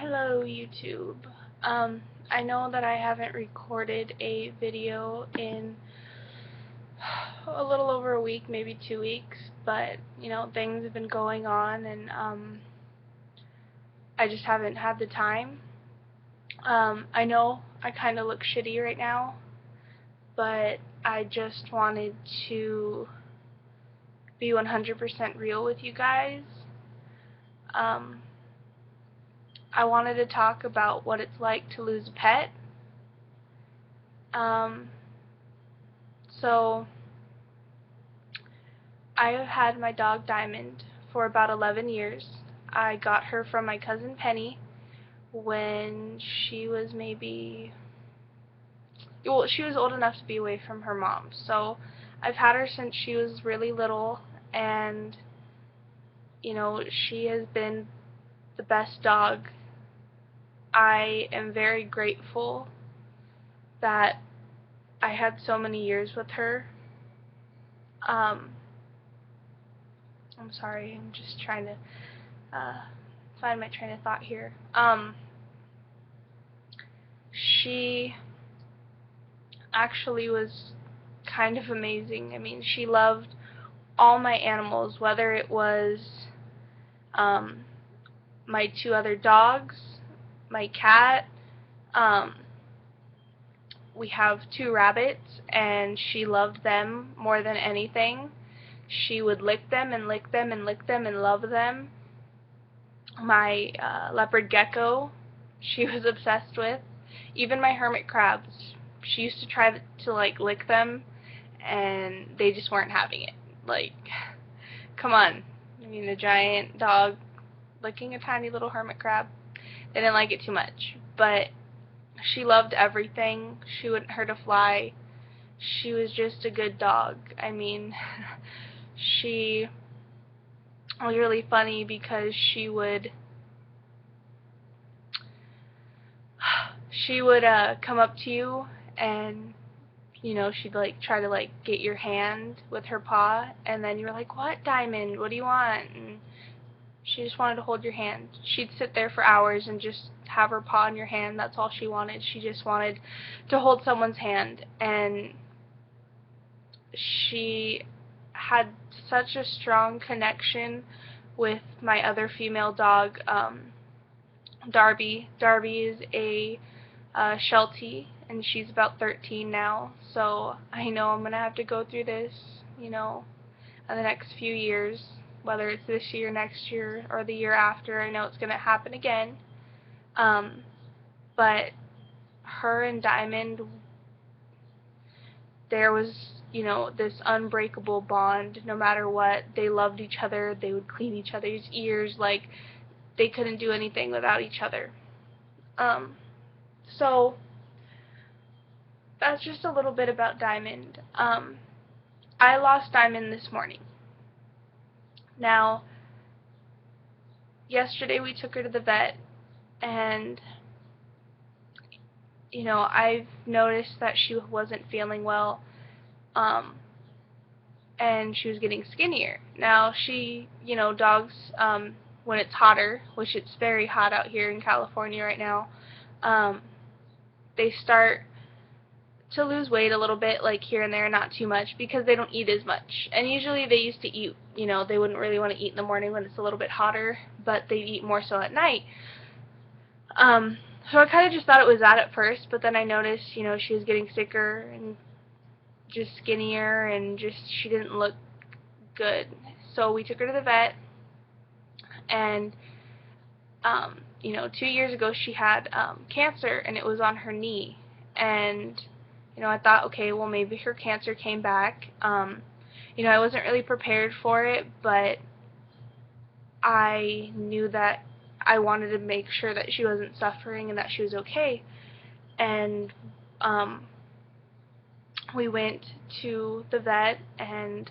Hello YouTube. I know that I haven't recorded a video in a little over a week, maybe 2 weeks, but things have been going on and I just haven't had the time. I know I kind of look shitty right now, but I just wanted to be 100% real with you guys. I wanted to talk about what it's like to lose a pet. So I have had my dog Diamond for about 11 years. I got her from my cousin Penny when she was she was old enough to be away from her mom. So I've had her since she was really little, and she has been the best dog. I am very grateful that I had so many years with her. I'm sorry, I'm just trying to find my train of thought here. She actually was kind of amazing. I mean, she loved all my animals, whether it was my two other dogs, my cat. We have 2 rabbits, and she loved them more than anything. She would lick them and lick them and lick them and love them. My leopard gecko, she was obsessed with. Even my hermit crabs, she used to try to lick them, and they just weren't having it. Like, come on. I mean, a giant dog licking a tiny little hermit crab. They didn't like it too much, but she loved everything. She wouldn't hurt a fly. She was just a good dog. I mean, she was really funny because she would come up to you, and she'd try to get your hand with her paw, and then you were like, "What, Diamond? What do you want?" And she just wanted to hold your hand. She'd sit there for hours and just have her paw in your hand. That's all she wanted. She just wanted to hold someone's hand. And she had such a strong connection with my other female dog, Darby. Darby is a Sheltie, and she's about 13 now. So I know I'm going to have to go through this, in the next few years. Whether it's this year, next year, or the year after, I know it's going to happen again. But her and Diamond, there was, this unbreakable bond. No matter what, they loved each other. They would clean each other's ears. They couldn't do anything without each other. So that's just a little bit about Diamond. I lost Diamond this morning. Now, yesterday we took her to the vet, and I've noticed that she wasn't feeling well, and she was getting skinnier. Now, dogs, when it's hotter, which it's very hot out here in California right now, they start to lose weight a little bit, here and there, not too much, because they don't eat as much. And usually they used to eat, they wouldn't really want to eat in the morning when it's a little bit hotter, but they eat more so at night. So I kind of just thought it was that at first, but then I noticed, she was getting sicker and just skinnier, and she didn't look good. So we took her to the vet, and 2 years ago she had cancer, and it was on her knee. And I thought, okay, well, maybe her cancer came back. I wasn't really prepared for it, but I knew that I wanted to make sure that she wasn't suffering and that she was okay. And we went to the vet, and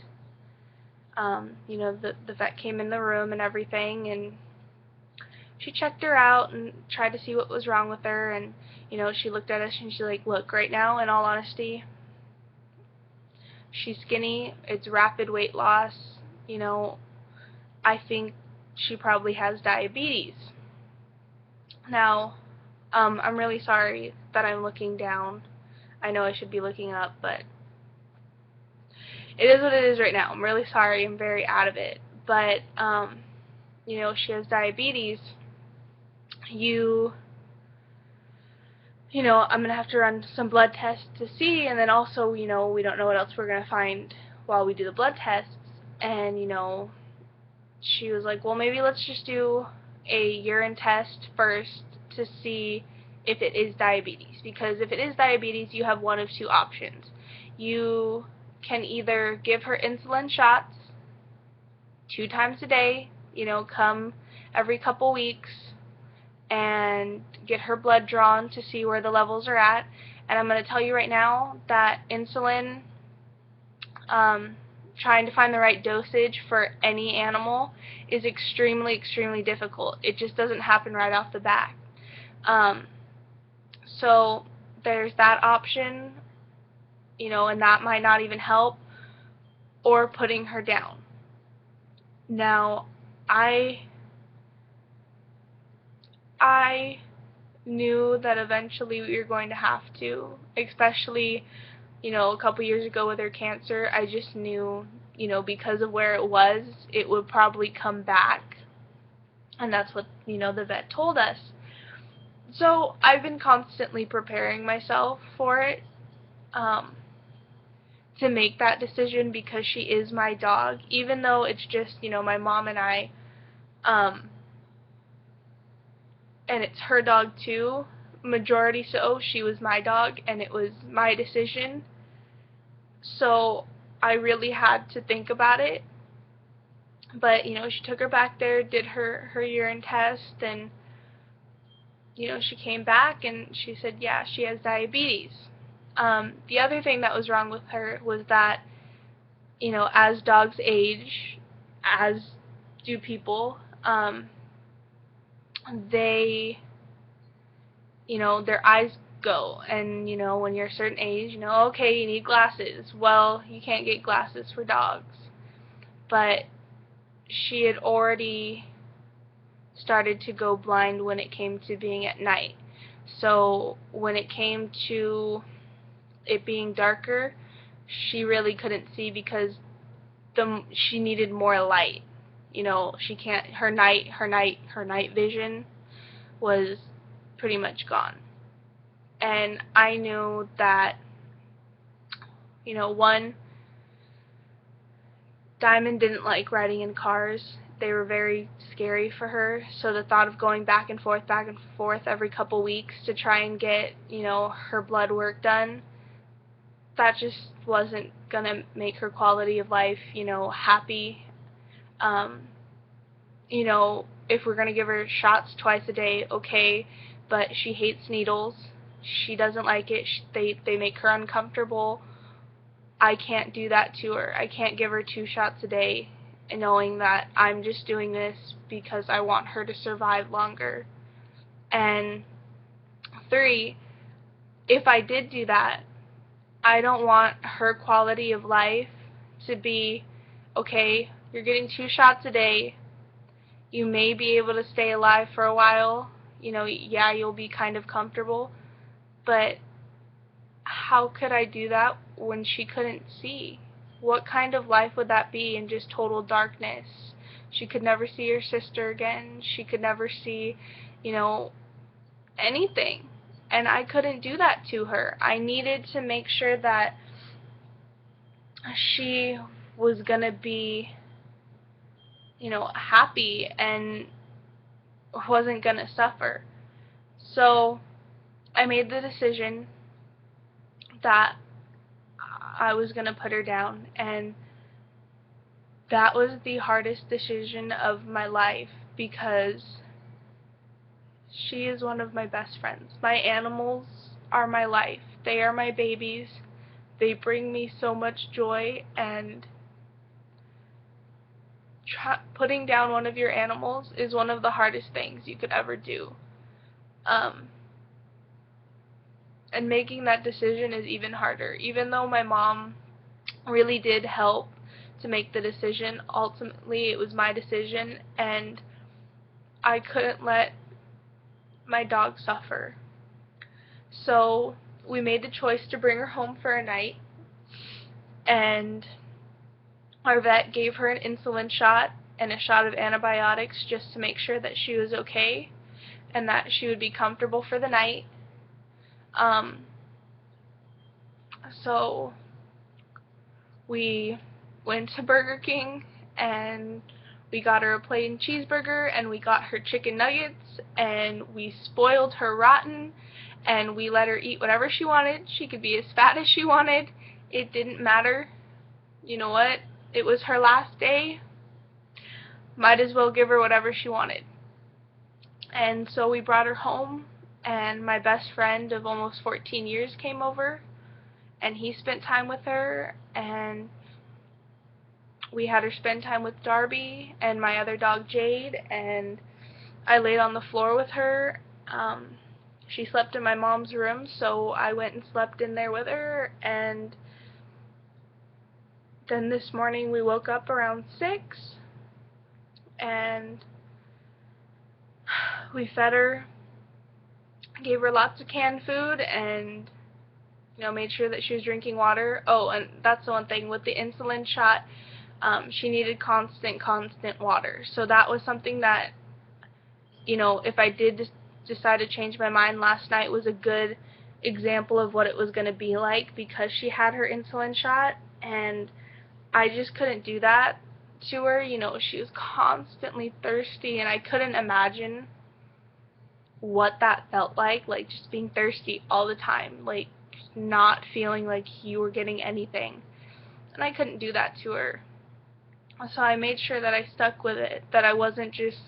the vet came in the room and everything, and she checked her out and tried to see what was wrong with her. And she looked at us and she's like, "Look, right now, in all honesty, she's skinny. It's rapid weight loss. I think she probably has diabetes." Now, I'm really sorry that I'm looking down. I know I should be looking up, but it is what it is right now. I'm really sorry. I'm very out of it. But, she has diabetes. You I'm going to have to run some blood tests to see, and then also, we don't know what else we're going to find while we do the blood tests. And, she was like, well, maybe let's just do a urine test first to see if it is diabetes. Because if it is diabetes, you have one of two options. You can either give her insulin shots 2 times a day, come every couple weeks, and get her blood drawn to see where the levels are at. And I'm going to tell you right now that insulin, trying to find the right dosage for any animal is extremely, extremely difficult. It just doesn't happen right off the bat. So there's that option, and that might not even help, or putting her down. Now, I knew that eventually we were going to have to, especially, a couple years ago with her cancer. I just knew, because of where it was, it would probably come back. And that's what, the vet told us. So I've been constantly preparing myself for it, to make that decision, because she is my dog. Even though it's just, my mom and I, and it's her dog too, majority so, she was my dog, and it was my decision. So I really had to think about it. But, she took her back there, did her urine test, and, she came back and she said, yeah, she has diabetes. The other thing that was wrong with her was that, as dogs age, as do people, they, their eyes go, and, when you're a certain age, okay, you need glasses. Well, you can't get glasses for dogs. But she had already started to go blind when it came to being at night. So when it came to it being darker, she really couldn't see, because she needed more light. She can't, her night vision was pretty much gone. And I knew that, one, Diamond didn't like riding in cars. They were very scary for her, so the thought of going back and forth every couple weeks to try and get, her blood work done, that just wasn't going to make her quality of life, happy. If we're going to give her shots twice a day, okay, but she hates needles. She doesn't like it. They make her uncomfortable. I can't do that to her. I can't give her 2 shots a day, knowing that I'm just doing this because I want her to survive longer. And 3, if I did do that, I don't want her quality of life to be, okay, you're getting 2 shots a day, you may be able to stay alive for a while, yeah, you'll be kind of comfortable, but how could I do that when she couldn't see? What kind of life would that be in just total darkness? She could never see her sister again. She could never see, anything. And I couldn't do that to her. I needed to make sure that she was going to be, happy and wasn't going to suffer. So I made the decision that I was going to put her down, and that was the hardest decision of my life, because she is one of my best friends. My animals are my life. They are my babies. They bring me so much joy, and putting down one of your animals is one of the hardest things you could ever do. And making that decision is even harder. Even though my mom really did help to make the decision, ultimately it was my decision, and I couldn't let my dog suffer. So we made the choice to bring her home for a night, and our vet gave her an insulin shot and a shot of antibiotics just to make sure that she was okay and that she would be comfortable for the night. So we went to Burger King and we got her a plain cheeseburger and we got her chicken nuggets and we spoiled her rotten and we let her eat whatever she wanted. She could be as fat as she wanted. It didn't matter. You know what? It was her last day. Might as well give her whatever she wanted. And so we brought her home, and my best friend of almost 14 years came over, and he spent time with her, and we had her spend time with Darby and my other dog Jade, and I laid on the floor with her. She slept in my mom's room, so I went and slept in there with her, and then this morning we woke up around 6, and we fed her, gave her lots of canned food, and made sure that she was drinking water. Oh, and that's the one thing with the insulin shot. She needed constant water. So that was something that, if I did decide to change my mind, last night was a good example of what it was going to be like, because she had her insulin shot, and I just couldn't do that to her. She was constantly thirsty, and I couldn't imagine what that felt like just being thirsty all the time, just not feeling like you were getting anything. And I couldn't do that to her. So I made sure that I stuck with it, that I wasn't just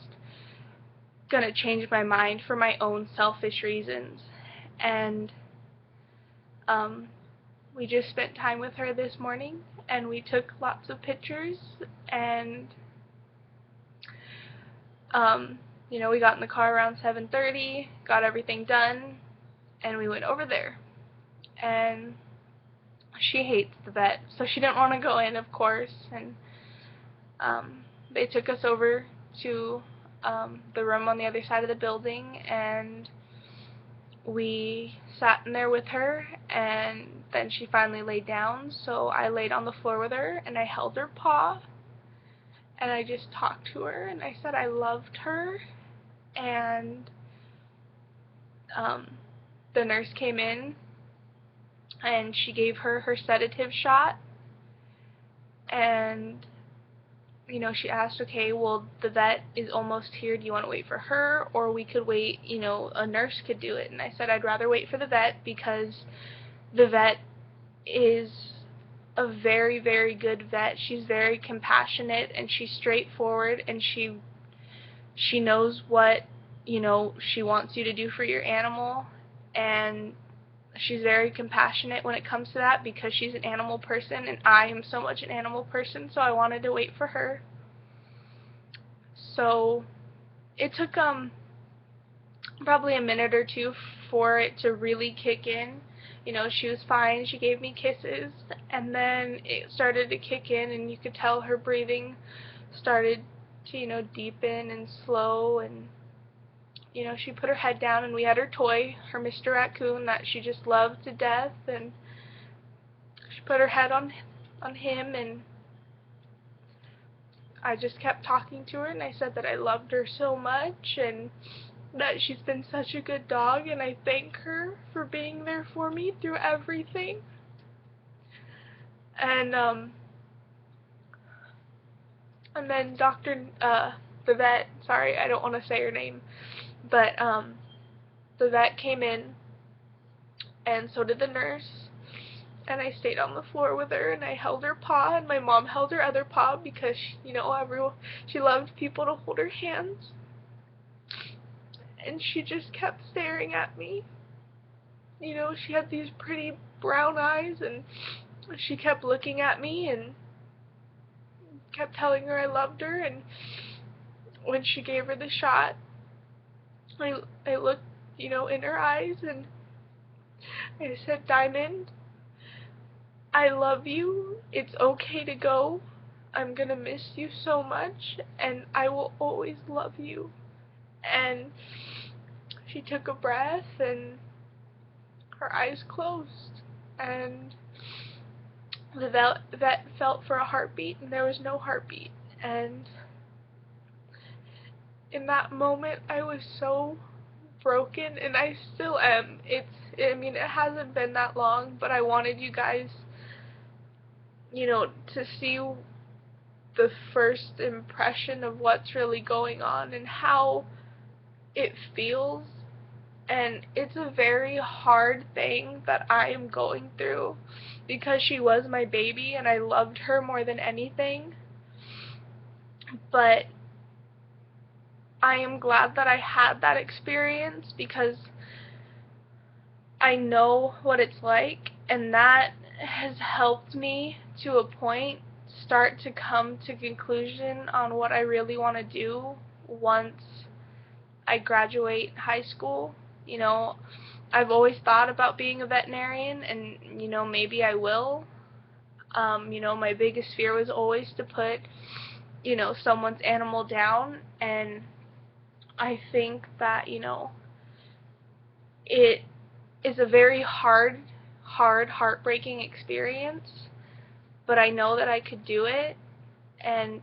going to change my mind for my own selfish reasons. And we just spent time with her this morning, and we took lots of pictures, and we got in the car around 7:30, got everything done, and we went over there. And she hates the vet, so she didn't want to go in, of course. And they took us over to the room on the other side of the building, and we sat in there with her, and then she finally laid down. So I laid on the floor with her, and I held her paw, and I just talked to her, and I said I loved her. And the nurse came in, and she gave her her sedative shot, and she asked, okay, well, the vet is almost here, do you want to wait for her, or we could wait, a nurse could do it. And I said I'd rather wait for the vet, because the vet is a very, very good vet. She's very compassionate, and she's straightforward, and she knows what she wants you to do for your animal, and she's very compassionate when it comes to that, because she's an animal person and I am so much an animal person. So I wanted to wait for her. So it took probably a minute or two for it to really kick in. She was fine, she gave me kisses, and then it started to kick in, and you could tell her breathing started to deepen and slow. And she put her head down, and we had her toy, her Mr. Raccoon, that she just loved to death, and she put her head on him, and I just kept talking to her, and I said that I loved her so much, and that she's been such a good dog, and I thank her for being there for me through everything. And then the vet, sorry, I don't want to say her name, but the vet came in, and so did the nurse, and I stayed on the floor with her, and I held her paw, and my mom held her other paw, because she loved people to hold her hands, and she just kept staring at me. She had these pretty brown eyes, and she kept looking at me and kept telling her I loved her. And when she gave her the shot, I looked, in her eyes, and I said, Diamond, I love you. It's okay to go. I'm gonna miss you so much, and I will always love you. And she took a breath and her eyes closed, and the vet felt for a heartbeat, and there was no heartbeat. And in that moment, I was so broken, and I still am. I mean, it hasn't been that long, but I wanted you guys, to see the first impression of what's really going on and how it feels. And it's a very hard thing that I am going through because she was my baby and I loved her more than anything. But I am glad that I had that experience because I know what it's like, and that has helped me to a point start to come to conclusion on what I really want to do once I graduate high school. I've always thought about being a veterinarian, and maybe I will. My biggest fear was always to put someone's animal down, and I think that it is a very heartbreaking experience, but I know that I could do it, and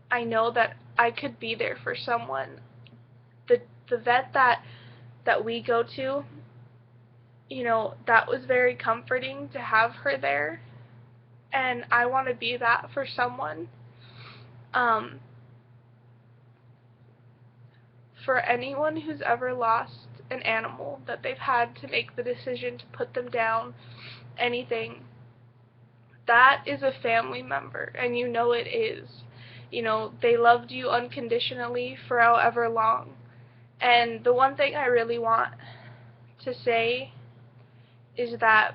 I know that I could be there for someone. The vet that we go to, that was very comforting to have her there, and I want to be that for someone. For anyone who's ever lost an animal that they've had to make the decision to put them down, anything, that is a family member, and it is. They loved you unconditionally for however long. And the one thing I really want to say is that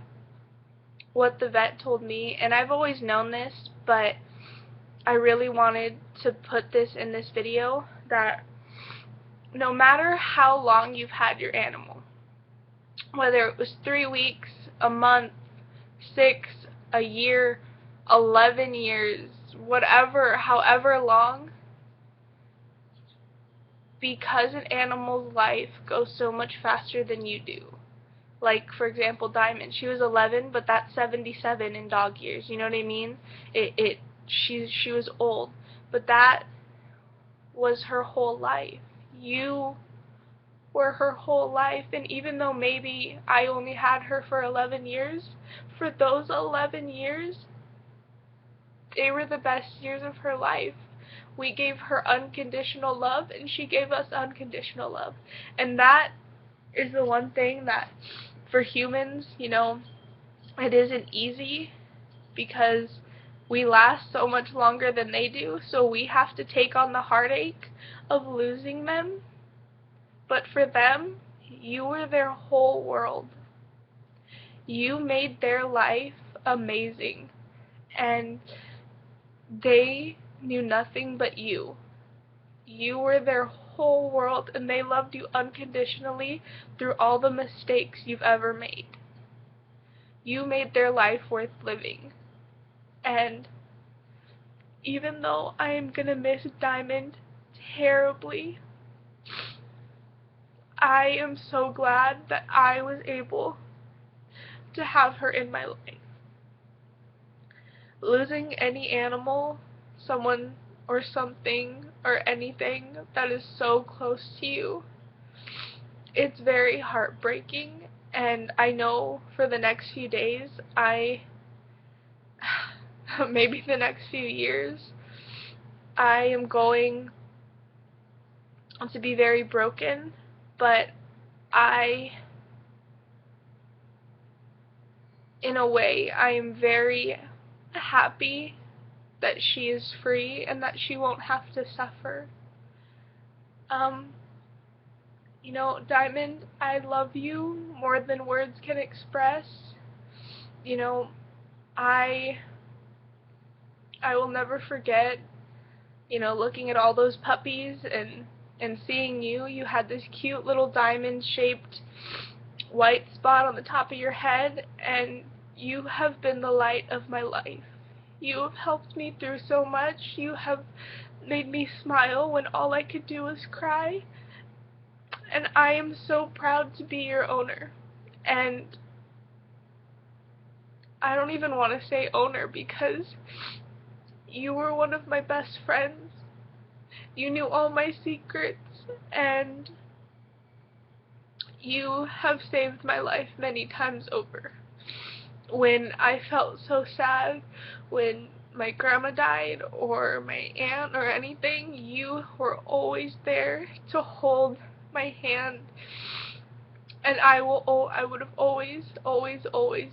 what the vet told me, and I've always known this, but I really wanted to put this in this video, that no matter how long you've had your animal, whether it was 3 weeks, a month, 6, a year, 11 years, whatever, however long, because an animal's life goes so much faster than you do. Like, for example, Diamond, she was 11, but that's 77 in dog years, you know what I mean? She was old, but that was her whole life. You were her whole life, and even though maybe I only had her for 11 years, for those 11 years, they were the best years of her life. We gave her unconditional love, and she gave us unconditional love. And that is the one thing that, for humans, it isn't easy, because we last so much longer than they do, so we have to take on the heartache of losing them. But for them, you were their whole world. You made their life amazing, and they knew nothing but you. You were their whole world, and they loved you unconditionally through all the mistakes you've ever made. You made their life worth living. And even though I am going to miss Diamond terribly, I am so glad that I was able to have her in my life. Losing any animal, someone or something or anything that is so close to you, it's very heartbreaking, and I know for the next few days, maybe the next few years, I am going to be very broken, but in a way, I am very happy that she is free and that she won't have to suffer. Diamond, I love you more than words can express. I will never forget, looking at all those puppies and seeing you. You had this cute little diamond-shaped white spot on the top of your head, and you have been the light of my life. You have helped me through so much. You have made me smile when all I could do was cry. And I am so proud to be your owner. And I don't even want to say owner because you were one of my best friends. You knew all my secrets, and you have saved my life many times over. When I felt so sad, when my grandma died or my aunt or anything, you were always there to hold my hand. And I would have always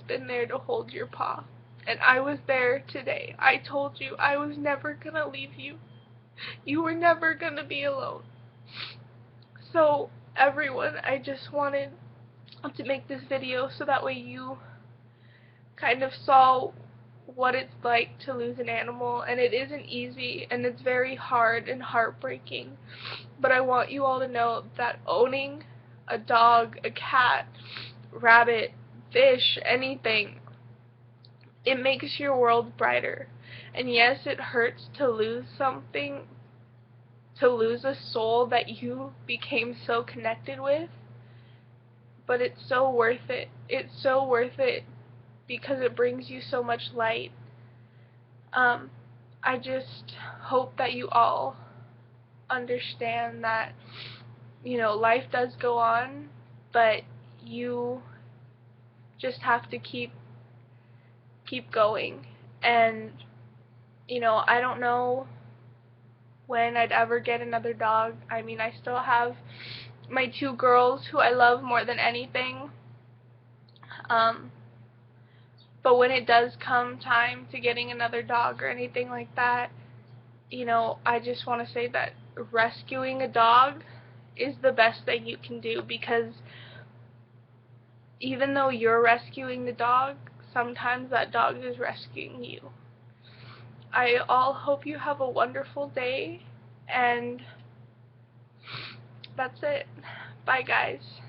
been there to hold your paw. And I was there today. I told you I was never gonna leave you. You were never gonna be alone. So everyone, I just wanted to make this video so that way you kind of saw what it's like to lose an animal, and it isn't easy, and it's very hard and heartbreaking. But I want you all to know that owning a dog, a cat, rabbit, fish, anything, it makes your world brighter. And yes, it hurts to lose something, to lose a soul that you became so connected with, but it's so worth it. It's so worth it because it brings you so much light. I just hope that you all understand that, life does go on, but you just have to keep going. And, I don't know when I'd ever get another dog. I mean, I still have my 2 girls who I love more than anything. But when it does come time to getting another dog or anything like that, I just want to say that rescuing a dog is the best thing you can do, because even though you're rescuing the dog, sometimes that dog is rescuing you. I all hope you have a wonderful day, and that's it. Bye, guys.